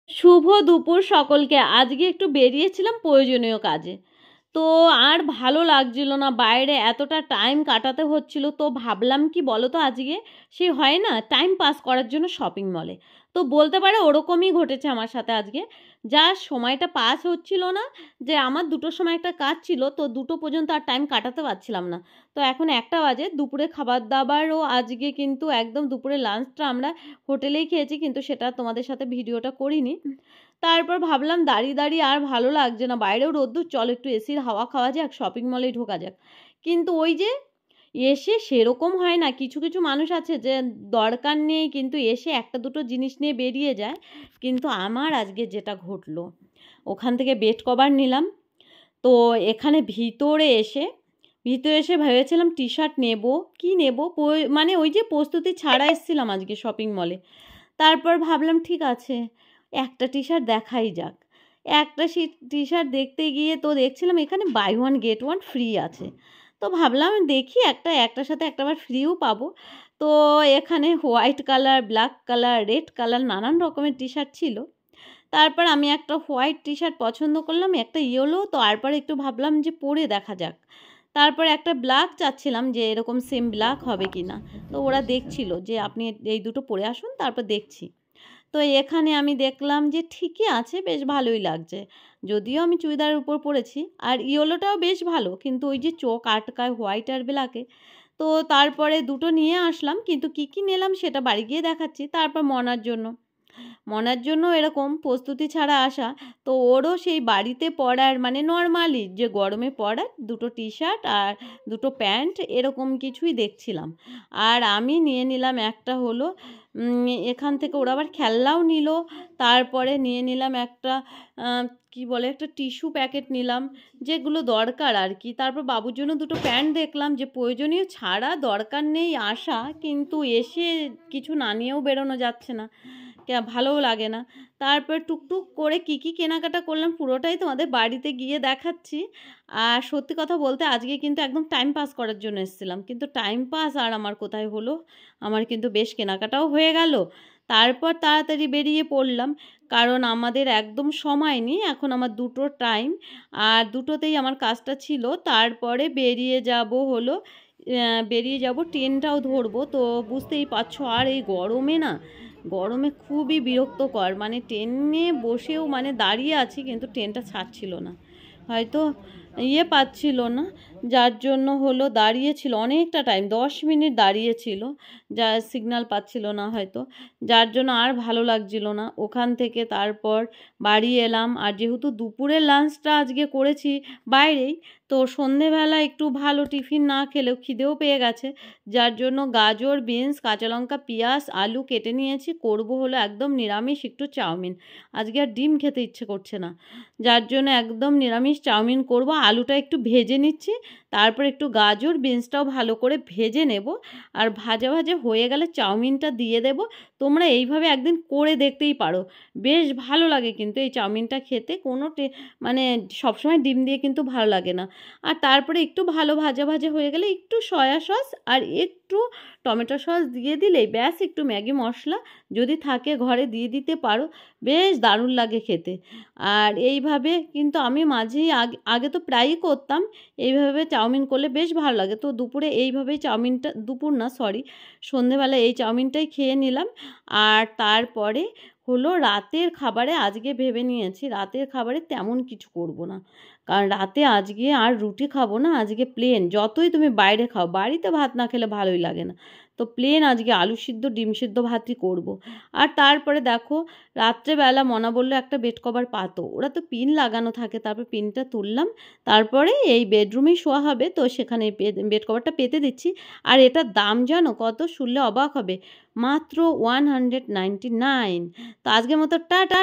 শুভ দুপুর সকলকে। আজকে একটু বেরিয়েছিলাম প্রয়োজনীয় কাজে, তো আর ভালো লাগছিল না, বাইরে এতটা টাইম কাটাতে হচ্ছিল। তো ভাবলাম কি বলো তো, আজকে সে হয় না টাইম পাস করার জন্য শপিং মলে। তো বলতে পারে ওরকমই ঘটেছে আমার সাথে আজকে। যা সময়টা পাস হচ্ছিল না, যে আমার 2টোর সময় একটা কাজ ছিল, তো 2টো পর্যন্ত আর টাইম কাটাতে পারছিলাম না। তো এখন 1টা বাজে, দুপুরে খাবার দাবারও আজকে কিন্তু একদম দুপুরে লাঞ্চটা আমরা হোটেলেই খেয়েছি, কিন্তু সেটা তোমাদের সাথে ভিডিওটা করিনি। তারপর ভাবলাম দাঁড়িয়ে দাঁড়িয়ে আর ভালো লাগছে না, বাইরেও রোদ্দুর, চল একটু এসির হাওয়া খাওয়া যাক, শপিং মলেই ঢোকা যাক। কিন্তু ওই যে এসে সেরকম হয় না, কিছু কিছু মানুষ আছে যে দরকার নেই কিন্তু এসে একটা দুটো জিনিস নিয়ে বেরিয়ে যায়। কিন্তু আমার আজকে যেটা ঘটলো, ওখান থেকে বেড কভার নিলাম। তো এখানে ভিতরে এসে ভেবেছিলাম টি শার্ট নেব, কি নেব, মানে ওই যে প্রস্তুতি ছাড়া এসেছিলাম আজকে শপিং মলে। তারপর ভাবলাম ঠিক আছে, একটা টি শার্ট দেখাই যাক। একটা টি শার্ট দেখতে গিয়ে তো দেখছিলাম এখানে buy one get one free আছে। তো ভাবলাম দেখি একটার সাথে একটা আবার ফ্রিও পাবো। তো এখানে white colour, black colour, red colour, নানান রকমের টি শার্ট ছিল। তারপর আমি একটা হোয়াইট টি শার্ট পছন্দ করলাম, একটা ইয়েলো। তো তারপরে একটু ভাবলাম যে পরে দেখা যাক। তারপর একটা ব্ল্যাক চাচ্ছিলাম যে এরকম সেম ব্ল্যাক হবে কি না। তো ওরা দেখছিল যে আপনি এই দুটো পরে আসুন, তারপর দেখছি। তো এখানে আমি দেখলাম যে ঠিকই আছে, বেশ ভালোই লাগছে। যদিও আমি চুড়িদারের উপর পরেছি, আর ইয়েলোটাও বেশ ভালো, কিন্তু ওই যে চোখ আটকায় হোয়াইট আর ব্ল্যাকে। তো তারপরে দুটো নিয়ে আসলাম, কিন্তু কী কী নিলাম সেটা বাড়ি গিয়ে দেখাচ্ছি। তারপর মনার জন্য এরকম প্রস্তুতি ছাড়া আসা। তো ওরও সেই বাড়িতে পরার মানে নর্মালি যে গরমে পরার দুটো টি শার্ট আর দুটো প্যান্ট এরকম কিছুই দেখছিলাম। আর আমি নিয়ে নিলাম একটা হলো এখান থেকে ওরা আবার খেলনাও নিল। তারপরে নিয়ে নিলাম একটা কি বলে, একটা টিস্যু প্যাকেট নিলাম, যেগুলো দরকার আর কি। তারপর বাবুর জন্য দুটো প্যান্ট দেখলাম, যে প্রয়োজনীয় ছাড়া দরকার নেই আসা, কিন্তু এসে কিছু না নিয়েও বেরোনো যাচ্ছে না, ভালোও লাগে না। তারপর টুকটুক করে কী কী কেনাকাটা করলাম পুরোটাই তোমাদের বাড়িতে গিয়ে দেখাচ্ছি। আর সত্যি কথা বলতে আজকে কিন্তু একদম টাইম পাস করার জন্য এসেছিলাম, কিন্তু টাইম পাস আর আমার কোথায় হলো, আমার কিন্তু বেশ কেনাকাটাও হয়ে গেল। তারপর তাড়াতাড়ি বেরিয়ে পড়লাম, কারণ আমাদের একদম সময় নেই, এখন আমার 2টোর টাইম, আর 2টোতেই আমার কাজটা ছিল। তারপরে বেরিয়ে যাব, ট্রেনটাও ধরবো। তো বুঝতেই পারছো, আর এই গরমে খুবই বিরক্তকর, মানে ট্রেনে বসেও মানে দাঁড়িয়ে আছি, কিন্তু ট্রেনটা ছাড়ছিল না, হয়তো পাচ্ছিল না, যার জন্য হলো দাঁড়িয়েছিল অনেকটা টাইম, 10 মিনিট দাঁড়িয়েছিল, যা সিগন্যাল পাচ্ছিল না হয়তো, যার জন্য আর ভালো লাগছিল না। ওখান থেকে তারপর বাড়ি এলাম, আর যেহেতু দুপুরের লাঞ্চটা আজকে করেছি বাইরেই, তো সন্ধেবেলা একটু ভালো টিফিন না খেলেও খিদেও পেয়ে গেছে, যার জন্য গাজর, বিনস, কাঁচা লঙ্কা, পেঁয়াজ, আলু কেটে নিয়েছি। করব হলো একদম নিরামিষ একটু চাউমিন, আজকে আর ডিম খেতে ইচ্ছে করছে না, যার জন্য একদম নিরামিষ চাউমিন করব। আলুটা একটু ভেজে নিচ্ছি, তারপর একটু গাজর বিনসটাও ভালো করে ভেজে নেব, আর ভাজা ভাজা হয়ে গেলে চাউমিনটা দিয়ে দেব। তোমরা এইভাবে একদিন করে দেখতেই পারো, বেশ ভালো লাগে কিন্তু এই চাউমিনটা খেতে, মানে সবসময় ডিম দিয়ে কিন্তু ভালো লাগে না। আর তারপরে একটু ভালো ভাজা ভাজা হয়ে গেলে একটু সয়া সস আর একটু টমেটো সস দিয়ে দিলেই ব্যাস, একটু ম্যাগি মশলা যদি থাকে ঘরে দিয়ে দিতে পারো, বেশ দারুণ লাগে খেতে। আর এইভাবে কিন্তু আমি মাঝেই আগে তো প্রায়ই করতাম, এইভাবে চাউমিন করলে বেশ ভালো লাগে। তো দুপুরে এইভাবেই চাউমিনটা, দুপুর না সরি, সন্ধেবেলা এই চাউমিনটাই খেয়ে নিলাম। আর তারপরে হলো রাতের খাবারে আজকে ভেবে নিয়েছি, রাতের খাবারে তেমন কিছু করব না, কারণ রাতে আজকে আর রুটি খাবো না, আজকে প্লেন। যতই তুমি বাইরে খাও, বাড়িতে ভাত না খেলে ভালোই লাগে না, তো প্লেন আজকে আলু সিদ্ধ ডিম সিদ্ধ ভাতই করব। আর তারপরে দেখো, রাত্রেবেলা মনা বললো একটা বেড কভার পাতো, ওরা তো পিন লাগানো থাকে, তারপর পিনটা তুললাম, তারপরে এই বেডরুমেই শোয়া হবে, তো সেখানে বেড কভারটা পেতে দিচ্ছি। আর এটার দাম জানো কত, শুনলে অবাক হবে, মাত্র 199। তো আজকের মতো টাটা।